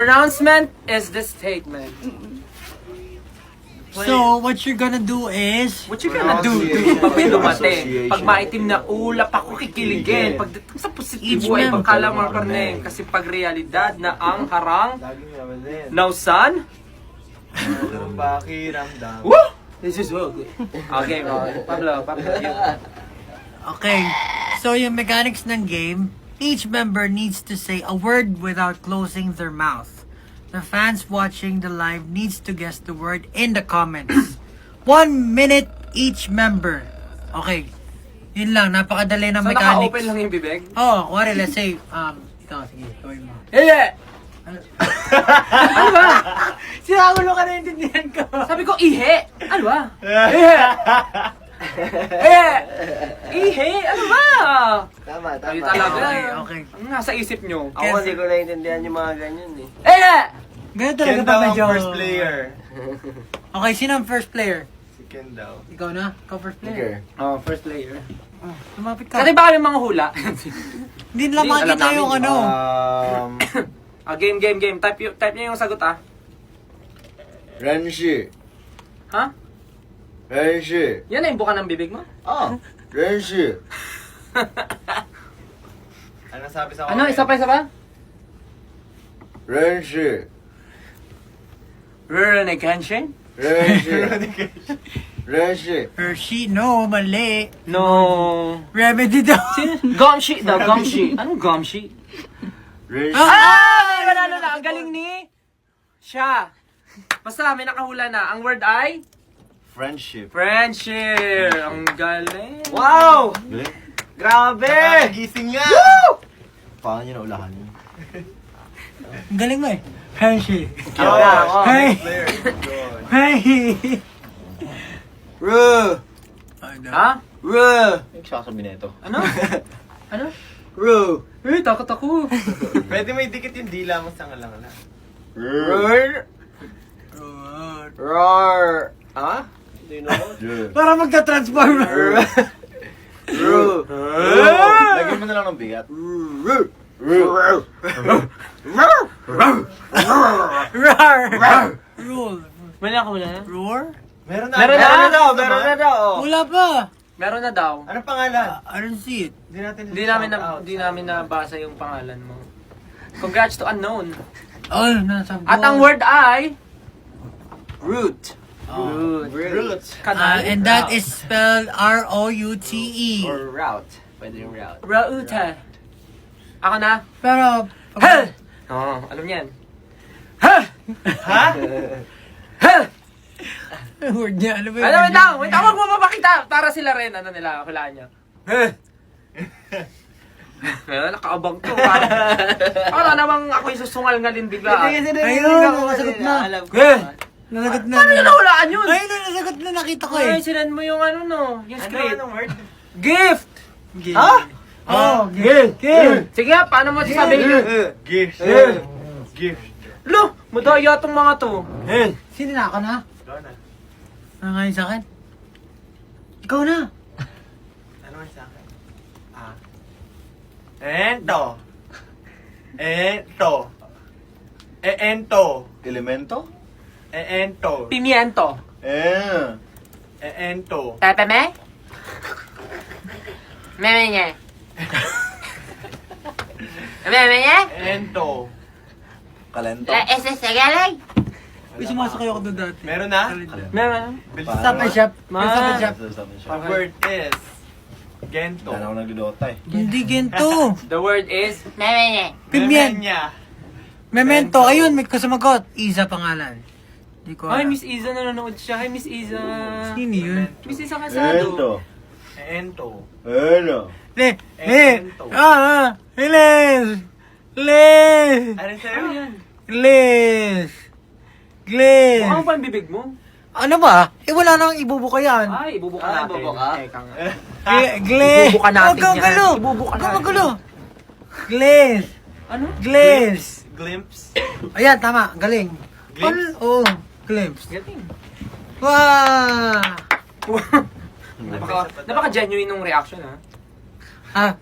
Pronouncement is the statement. So, what you're gonna do is... What you gonna do? Pag may dumating, pag maitim na ulap ako kikiligin. Pagdating sa positibo ay pagkala mo karneng. Kasi pag realidad na ang harang, nausan, Pakiramdam. woo! This is well good. Okay, Pablo, you. Okay. So, yung mechanics ng game, each member needs to say a word without closing their mouth. The fans watching the live needs to guess the word in the comments. 1 minute each member. Okay. Yun lang, napakadali ng So, mechanics. naka-open lang yung bibig? Oh, kuwari, let's say, ikaw, sige, gawin mo. Yeah! Ano ba? Sinagulo ka na intindihan ko. Sabi ko, ihe! Ano ba? Ihe! Ihe! Ihe! Ano ba? Tama, Kayo tama. talaga. Okay. Ang nasa isip nyo. Ako hindi ko naiintindihan yung mga ganyan eh. Ihe! Ganyan talaga Ken pa daw ang medyo... first player. Okay, sino ang first player? Si Ken daw. Ikaw na? Ikaw first player? Oh, first player. Lumapit ka. Kasi baka may mga hula. Hindi nila Hindi, makita alam yung namin. ano. Game. Type niyo yung sagot Renshi. Ha? Renshi. Yan na yung buka ng bibig mo? Renshi. Ano sabi sa Ano? Isa pa? Renshi. Rural Kenshin? Renshi. Renshi. Hershey, no, mali. No. Remedy daw. Gumshi daw, Gumshi. Anong Gumshi? Renshi. Ah! Manalo na. Ang galing ni siya. Basta may nakahula na. Ang word ay Friendship. friendship. Ang galing. Wow! Galing. Grabe! Gising nga! Paano nyo naulahan yun? Ang galing mo eh. Hershey. Ako. Hey! Player. Good. Hey! Ru! Ha? Ru! Ano sasabi na ito? Ano? Ano? Ru! Eh, takot ako. Pwede may dikit yung dila mo sa ngalang. Roar! Roar! Ha? Do you know? Para magka-transform. Ru! Lagyan mo na lang ng bigat. Ru! Roar! Rule. May nakahula na? Roar? Meron na. Meron Meron na daw! Meron na daw! Wala pa. Meron na daw. Anong pangalan? I don't see it. Hindi namin nabasa yung pangalan mo. Congrats to unknown. Oh, nasa At ang word ay root. Roots. and that is spelled R-O-U-T-E. Or route. Pwede yung route. Rauta. Ako na. Pero, Ha! Oo, alam niyan. Ha? word niya, ano ba yun? Ano, wait lang, wag mo mapakita. Para sila rin, ano nila, kulaan niya. Nakaabang to. Para namang ako yung susungal-ngalin bigla. Ayun, nasagot na. Alam ko. Nasagot na. Paano nyo nahulaan yun? Ayun, nasagot na, nakita ko eh. Ay, sinan mo yung ano no, yung script. Anong word? Gift! Ha? Oh, gift. Gift. Sige nga, paano mo sasabihin yun? Gift. Gift. Lo, madaya tong mga to. Sino na ako na? Ikaw na. Ano ngayon sa akin? Ikaw na. Ano nga sa akin? Ento. Ento. Ento. Elemento? Ento. Pimiento. Ento. Pepe me? Meme nye. Meme nye? Ento. Kalento? ese segalay? Uy, sumasakay ako doon dati. Meron na? Meme. Stop and shop. Stop and shop. The word is Gento. Wala na ako nagdodota eh. Hindi ginto. The word is meme nye. Memenya. Memento. Ayun, may kusumagot. Isa pangalan. Hindi ko Ay, alam. Miss Iza nanonood siya. Hi, Miss Iza. Sino yun? Miss Iza Casado. Ento. Ano? Les! Les! Ano sa'yo? Ano yan? Les! Les! Mukhang pa yung bibig mo. Ano ba? Eh, wala nang ibubuka yan. Ay, ibubuka Ah, natin. ibubuka? Eka nga. Gles! Ibubuka natin Huwag kang yan. gulo! Ibubuka Huwag kang natin. magulo! Gles! Ano? Gles! Glimpse. Ayan, tama. Galing. Glimpse? Oo. Glimpse. Gating. Wow! Napaka-genuine nung reaction, ha? Ah,